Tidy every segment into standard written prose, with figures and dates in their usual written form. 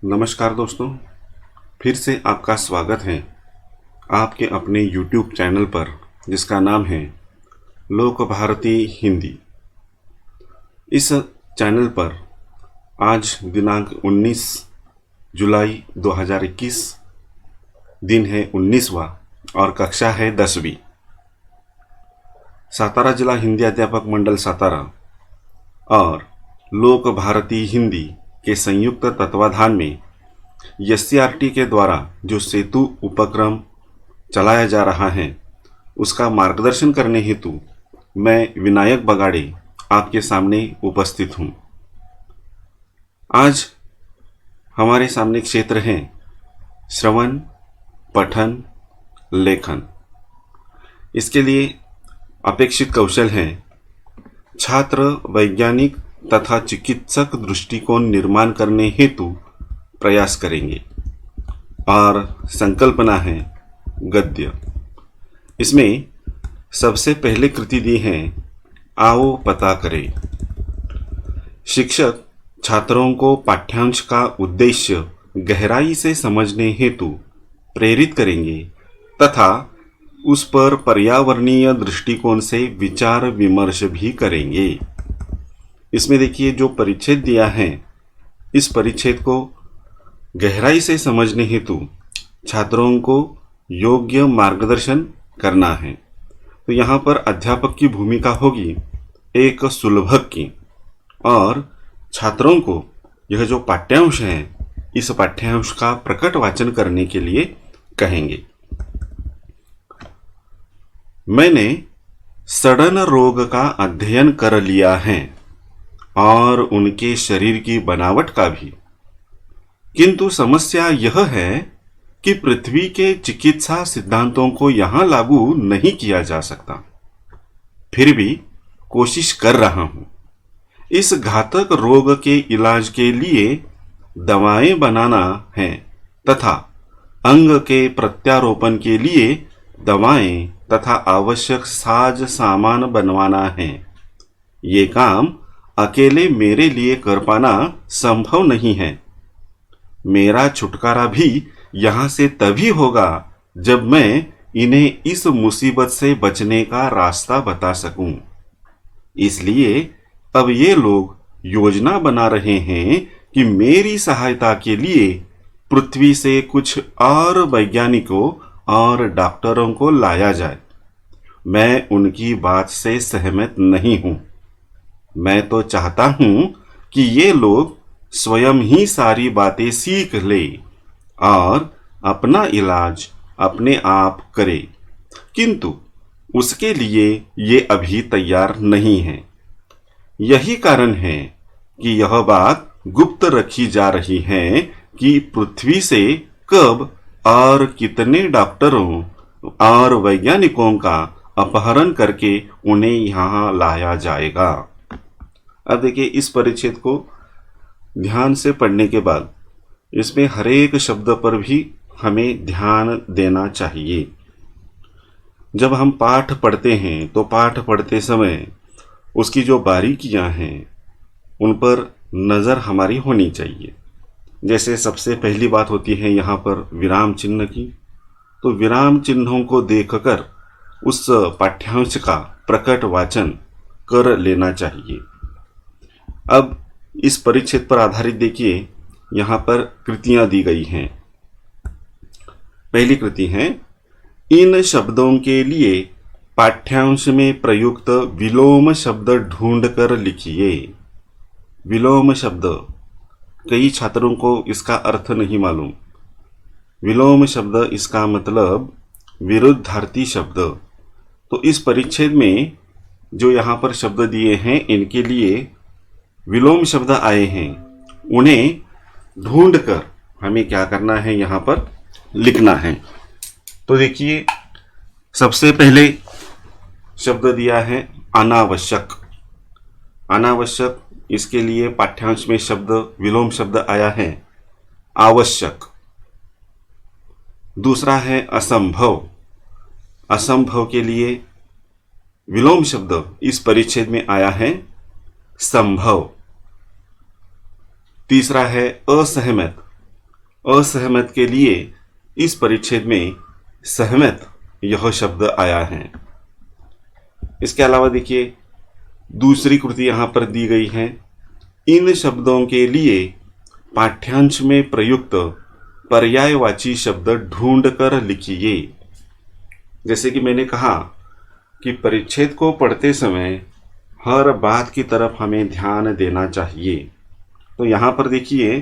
नमस्कार दोस्तों, फिर से आपका स्वागत है आपके अपने YouTube चैनल पर जिसका नाम है लोक भारती हिंदी। इस चैनल पर आज दिनांक 19 जुलाई 2021, दिन है 19वां और कक्षा है 10वीं। सातारा जिला हिंदी अध्यापक मंडल सातारा और लोक भारती हिंदी के संयुक्त तत्वाधान में एससीईआरटी के द्वारा जो सेतु उपक्रम चलाया जा रहा है उसका मार्गदर्शन करने हेतु मैं विनायक बगाड़े आपके सामने उपस्थित हूँ। आज हमारे सामने क्षेत्र है श्रवण, पठन, लेखन। इसके लिए अपेक्षित कौशल है छात्र वैज्ञानिक तथा चिकित्सक दृष्टिकोण निर्माण करने हेतु प्रयास करेंगे और संकल्पना है गद्य। इसमें सबसे पहले कृति दी है आओ पता करें। शिक्षक छात्रों को पाठ्यांश का उद्देश्य गहराई से समझने हेतु प्रेरित करेंगे तथा उस पर पर्यावरणीय दृष्टिकोण से विचार विमर्श भी करेंगे। इसमें देखिए जो परिच्छेद दिया है, इस परिच्छेद को गहराई से समझने हेतु छात्रों को योग्य मार्गदर्शन करना है। तो यहाँ पर अध्यापक की भूमिका होगी एक सुलभक की और छात्रों को यह जो पाठ्यांश है इस पाठ्यांश का प्रकट वाचन करने के लिए कहेंगे। मैंने सड़न रोग का अध्ययन कर लिया है और उनके शरीर की बनावट का भी, किंतु समस्या यह है कि पृथ्वी के चिकित्सा सिद्धांतों को यहां लागू नहीं किया जा सकता। फिर भी कोशिश कर रहा हूं। इस घातक रोग के इलाज के लिए दवाएं बनाना है तथा अंग के प्रत्यारोपण के लिए दवाएं तथा आवश्यक साज सामान बनवाना है। ये काम अकेले मेरे लिए कर पाना संभव नहीं है। मेरा छुटकारा भी यहां से तभी होगा जब मैं इन्हें इस मुसीबत से बचने का रास्ता बता सकूं। इसलिए अब ये लोग योजना बना रहे हैं कि मेरी सहायता के लिए पृथ्वी से कुछ और वैज्ञानिकों और डॉक्टरों को लाया जाए। मैं उनकी बात से सहमत नहीं हूं। मैं तो चाहता हूं कि ये लोग स्वयं ही सारी बातें सीख ले और अपना इलाज अपने आप करे, किंतु उसके लिए ये अभी तैयार नहीं है। यही कारण है कि यह बात गुप्त रखी जा रही है कि पृथ्वी से कब और कितने डॉक्टरों और वैज्ञानिकों का अपहरण करके उन्हें यहाँ लाया जाएगा। अब देखिए इस परिच्छेद को ध्यान से पढ़ने के बाद इसमें हर एक शब्द पर भी हमें ध्यान देना चाहिए। जब हम पाठ पढ़ते हैं तो पाठ पढ़ते समय उसकी जो बारीकियां हैं उन पर नज़र हमारी होनी चाहिए। जैसे सबसे पहली बात होती है यहाँ पर विराम चिन्ह की, तो विराम चिन्हों को देखकर उस पाठ्यांश का प्रकट वाचन कर लेना चाहिए। अब इस परिच्छेद पर आधारित देखिए यहाँ पर कृतियां दी गई हैं। पहली कृति है इन शब्दों के लिए पाठ्यांश में प्रयुक्त विलोम शब्द ढूंढकर लिखिए। विलोम शब्द, कई छात्रों को इसका अर्थ नहीं मालूम। विलोम शब्द इसका मतलब विरुद्धार्थी शब्द। तो इस परिच्छेद में जो यहाँ पर शब्द दिए हैं इनके लिए विलोम शब्द आए हैं, उन्हें ढूंढकर हमें क्या करना है, यहाँ पर लिखना है। तो देखिए सबसे पहले शब्द दिया है अनावश्यक। अनावश्यक, इसके लिए पाठ्यांश में शब्द विलोम शब्द आया है आवश्यक। दूसरा है असंभव। असंभव के लिए विलोम शब्द इस परिच्छेद में आया है संभव। तीसरा है असहमत। असहमत के लिए इस परिच्छेद में सहमत यह शब्द आया है। इसके अलावा देखिए दूसरी कृति यहाँ पर दी गई है। इन शब्दों के लिए पाठ्यांश में प्रयुक्त पर्यायवाची शब्द ढूंढकर लिखिए। जैसे कि मैंने कहा कि परिच्छेद को पढ़ते समय हर बात की तरफ हमें ध्यान देना चाहिए। तो यहाँ पर देखिए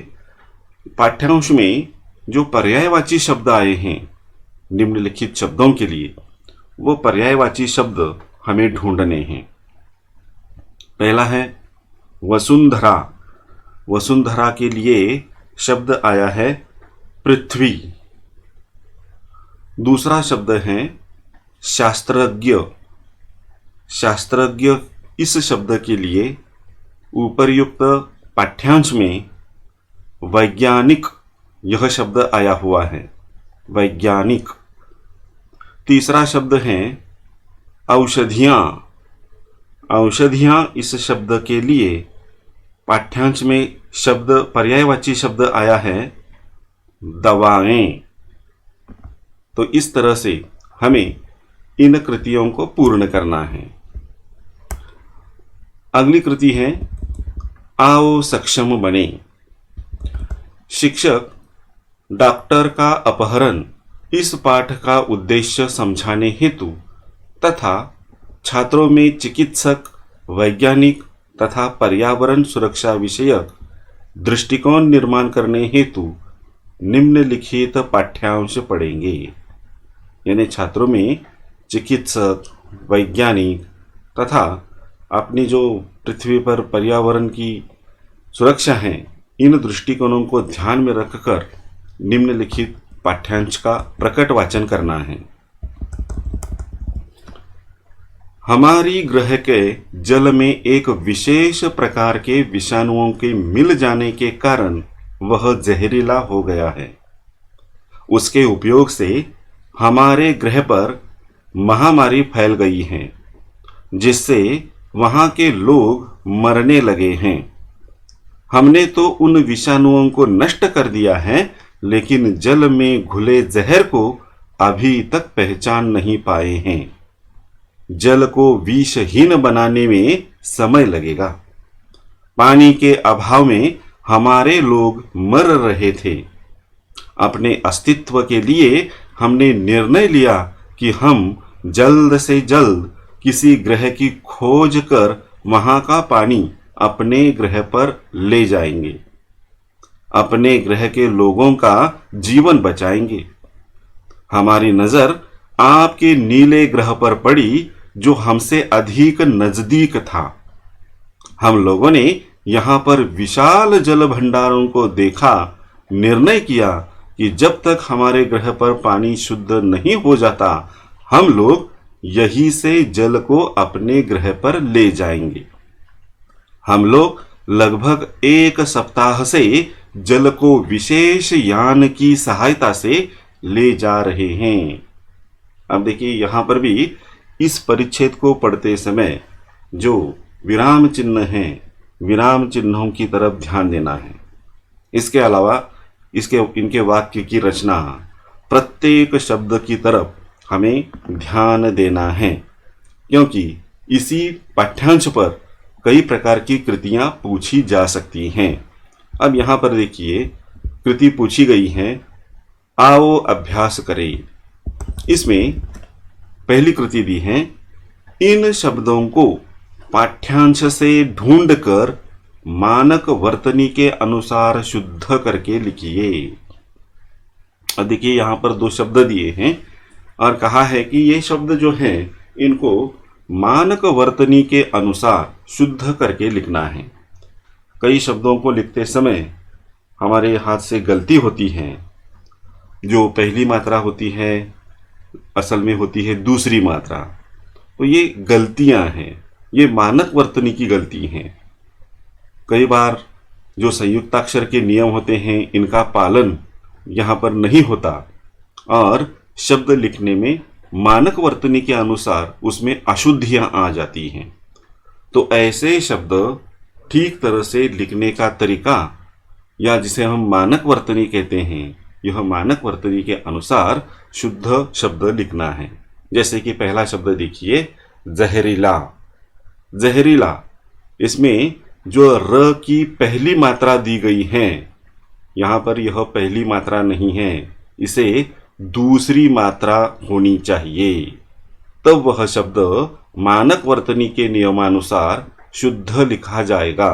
पाठ्यांश में जो पर्यायवाची शब्द आए हैं निम्नलिखित शब्दों के लिए, वो पर्यायवाची शब्द हमें ढूंढने हैं। पहला है वसुंधरा। वसुंधरा के लिए शब्द आया है पृथ्वी। दूसरा शब्द है शास्त्रज्ञ। शास्त्रज्ञ इस शब्द के लिए उपर्युक्त पाठ्यांश में वैज्ञानिक यह शब्द आया हुआ है, वैज्ञानिक। तीसरा शब्द है औषधियाँ। औषधियाँ इस शब्द के लिए पाठ्यांश में शब्द पर्यायवाची शब्द आया है दवाएं। तो इस तरह से हमें इन कृतियों को पूर्ण करना है। अगली कृति है आओ सक्षम बने। शिक्षक डॉक्टर का अपहरण इस पाठ का उद्देश्य समझाने हेतु तथा छात्रों में चिकित्सक, वैज्ञानिक तथा पर्यावरण सुरक्षा विषयक दृष्टिकोण निर्माण करने हेतु निम्नलिखित पाठ्यांश पढ़ेंगे। यानी छात्रों में चिकित्सक, वैज्ञानिक तथा अपनी जो पृथ्वी पर पर्यावरण की सुरक्षा है, इन दृष्टिकोणों को ध्यान में रखकर निम्नलिखित पाठ्यांश का प्रकट वाचन करना है। हमारी ग्रह के जल में एक विशेष प्रकार के विषाणुओं के मिल जाने के कारण वह जहरीला हो गया है। उसके उपयोग से हमारे ग्रह पर महामारी फैल गई है, जिससे वहां के लोग मरने लगे हैं। हमने तो उन विषाणुओं को नष्ट कर दिया है, लेकिन जल में घुले जहर को अभी तक पहचान नहीं पाए हैं। जल को विषहीन बनाने में समय लगेगा। पानी के अभाव में हमारे लोग मर रहे थे। अपने अस्तित्व के लिए हमने निर्णय लिया कि हम जल्द से जल्द किसी ग्रह की खोज कर वहां का पानी अपने ग्रह पर ले जाएंगे। अपने ग्रह के लोगों का जीवन बचाएंगे। हमारी नजर आपके नीले ग्रह पर पड़ी, जो हमसे अधिक नजदीक था। हम लोगों ने यहाँ पर विशाल जल भंडारों को देखा, निर्णय किया कि जब तक हमारे ग्रह पर पानी शुद्ध नहीं हो जाता, हम लोग यहीं से जल को अपने ग्रह पर ले जाएंगे। हम लोग लगभग 1 सप्ताह से जल को विशेष यान की सहायता से ले जा रहे हैं। अब देखिए यहाँ पर भी इस परिच्छेद को पढ़ते समय जो विराम चिन्ह हैं, विराम चिन्हों की तरफ ध्यान देना है। इसके अलावा इनके वाक्य की रचना, प्रत्येक शब्द की तरफ हमें ध्यान देना है, क्योंकि इसी पाठ्यांश पर कई प्रकार की कृतियां पूछी जा सकती हैं। अब यहाँ पर देखिए कृति पूछी गई है, आओ अभ्यास करें। इसमें पहली कृति दी है, इन शब्दों को पाठ्यांश से ढूंढकर मानक वर्तनी के अनुसार शुद्ध करके लिखिए। अब देखिए यहाँ पर 2 शब्द दिए हैं और कहा है कि ये शब्द जो हैं इनको मानक वर्तनी के अनुसार शुद्ध करके लिखना है। कई शब्दों को लिखते समय हमारे हाथ से गलती होती है। जो पहली मात्रा होती है असल में होती है दूसरी मात्रा। तो ये गलतियां हैं, ये मानक वर्तनी की गलती हैं। कई बार जो संयुक्ताक्षर के नियम होते हैं इनका पालन यहाँ पर नहीं होता और शब्द लिखने में मानक वर्तनी के अनुसार उसमें अशुद्धियां आ जाती हैं। तो ऐसे शब्द ठीक तरह से लिखने का तरीका या जिसे हम मानक वर्तनी कहते हैं, यह मानक वर्तनी के अनुसार शुद्ध शब्द लिखना है। जैसे कि पहला शब्द देखिए, जहरीला। जहरीला, इसमें जो र की पहली मात्रा दी गई है, यहाँ पर यह पहली मात्रा नहीं है, इसे दूसरी मात्रा होनी चाहिए, तब वह शब्द मानक वर्तनी के नियमानुसार शुद्ध लिखा जाएगा।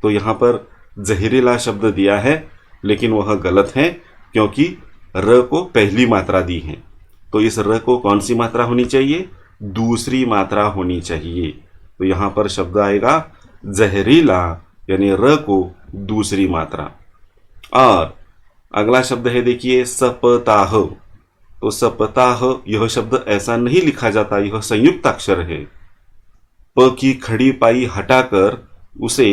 तो यहाँ पर जहरीला शब्द दिया है, लेकिन वह गलत है, क्योंकि र को पहली मात्रा दी है। तो इस र को कौन सी मात्रा होनी चाहिए? दूसरी मात्रा होनी चाहिए। तो यहाँ पर शब्द आएगा जहरीला, यानी र को दूसरी मात्रा। और अगला शब्द है देखिए, सप्ताह। तो सप्ताह, यह शब्द ऐसा नहीं लिखा जाता, यह संयुक्त अक्षर है। प की खड़ी पाई हटाकर उसे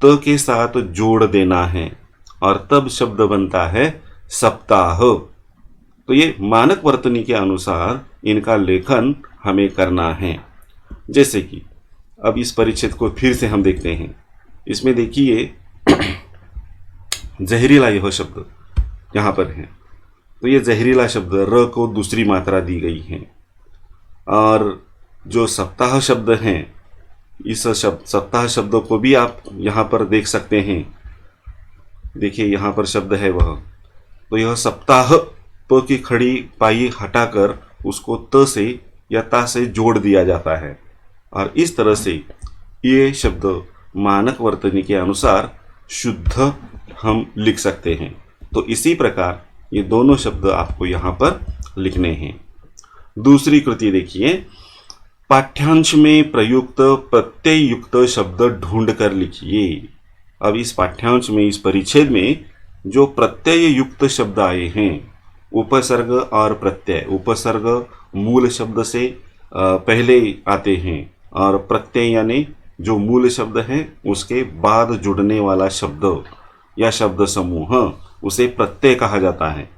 त के साथ जोड़ देना है और तब शब्द बनता है सप्ताह। तो ये मानक वर्तनी के अनुसार इनका लेखन हमें करना है। जैसे कि अब इस परिच्छेद को फिर से हम देखते हैं। इसमें देखिए जहरीला यह शब्द यहाँ पर है। तो ये जहरीला शब्द र को दूसरी मात्रा दी गई है। और जो सप्ताह शब्द हैं, इस सप्ताह शब्दों को भी आप यहाँ पर देख सकते हैं। देखिए यहाँ पर शब्द है वह। तो यह सप्ताह, प की खड़ी पाई हटाकर उसको त से या ता से जोड़ दिया जाता है, और इस तरह से ये शब्द मानक वर्तनी के अनुसार शुद्ध हम लिख सकते हैं। तो इसी प्रकार ये दोनों शब्द आपको यहाँ पर लिखने हैं। दूसरी कृति देखिए, पाठ्यांश में प्रयुक्त प्रत्यय युक्त शब्द ढूंढ कर लिखिए। अब इस पाठ्यांश में, इस परिच्छेद में जो प्रत्यय युक्त शब्द आए हैं, उपसर्ग और प्रत्यय। उपसर्ग मूल शब्द से पहले आते हैं, और प्रत्यय यानी जो मूल शब्द है उसके बाद जुड़ने वाला शब्द या शब्द समूह, उसे प्रत्यय कहा जाता है।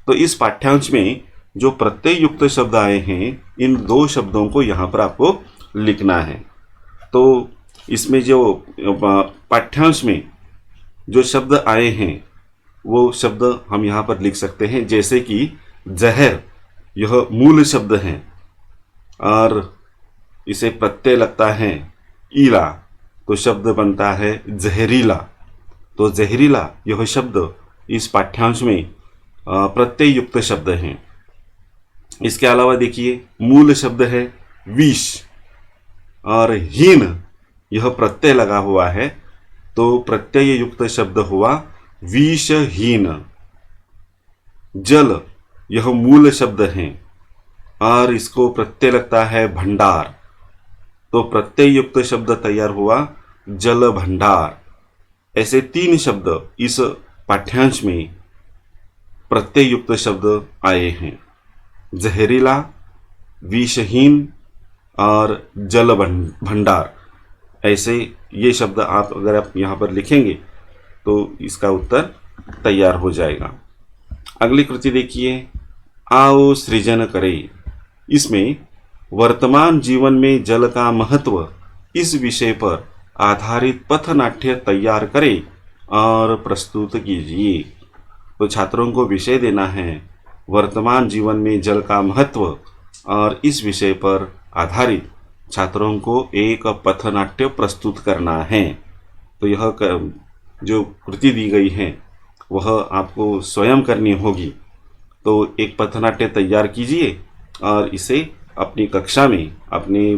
तो इस पाठ्यांश में जो प्रत्यय युक्त शब्द आए हैं, इन दो शब्दों को यहाँ पर आपको लिखना है। तो इसमें जो पाठ्यांश में जो शब्द आए हैं वो शब्द हम यहाँ पर लिख सकते हैं। जैसे कि जहर, यह मूल शब्द है और इसे प्रत्यय लगता है ईला, तो शब्द बनता है जहरीला। तो जहरीला यह शब्द इस पाठ्यांश में प्रत्यय युक्त शब्द हैं। इसके अलावा देखिए, मूल शब्द है विष, और हीन यह प्रत्यय लगा हुआ है, तो प्रत्यय युक्त शब्द हुआ विषहीन। जल, यह मूल शब्द है और इसको प्रत्यय लगता है भंडार, तो प्रत्यय युक्त शब्द तैयार हुआ जल भंडार। ऐसे तीन शब्द इस पाठ्यांश में प्रत्यय युक्त शब्द आए हैं, जहरीला, विषहीन और जल भंडार। ऐसे ये शब्द अगर आप यहाँ पर लिखेंगे तो इसका उत्तर तैयार हो जाएगा। अगली कृति देखिए, आओ सृजन करें। इसमें वर्तमान जीवन में जल का महत्व इस विषय पर आधारित पथनाट्य तैयार करें और प्रस्तुत कीजिए। तो छात्रों को विषय देना है वर्तमान जीवन में जल का महत्व, और इस विषय पर आधारित छात्रों को एक पथनाट्य प्रस्तुत करना है। तो यह जो कृति दी गई है वह आपको स्वयं करनी होगी। तो एक पथनाट्य तैयार कीजिए और इसे अपनी कक्षा में, अपने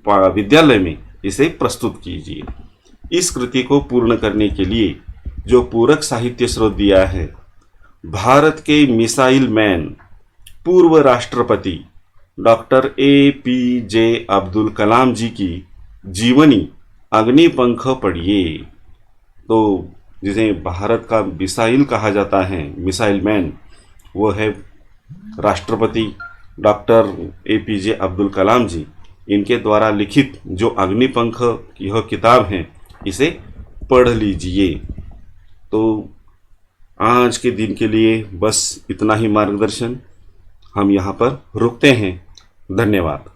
विद्यालय में इसे प्रस्तुत कीजिए। इस कृति को पूर्ण करने के लिए जो पूरक साहित्य स्रोत दिया है, भारत के मिसाइल मैन पूर्व राष्ट्रपति डॉक्टर APJ अब्दुल कलाम जी की जीवनी अग्निपंख पढ़िए। तो जिसे भारत का मिसाइल कहा जाता है, मिसाइल मैन, वो है राष्ट्रपति डॉक्टर APJ अब्दुल कलाम जी। इनके द्वारा लिखित जो अग्निपंख यह किताब है, इसे पढ़ लीजिए। तो आज के दिन के लिए बस इतना ही मार्गदर्शन। हम यहाँ पर रुकते हैं। धन्यवाद।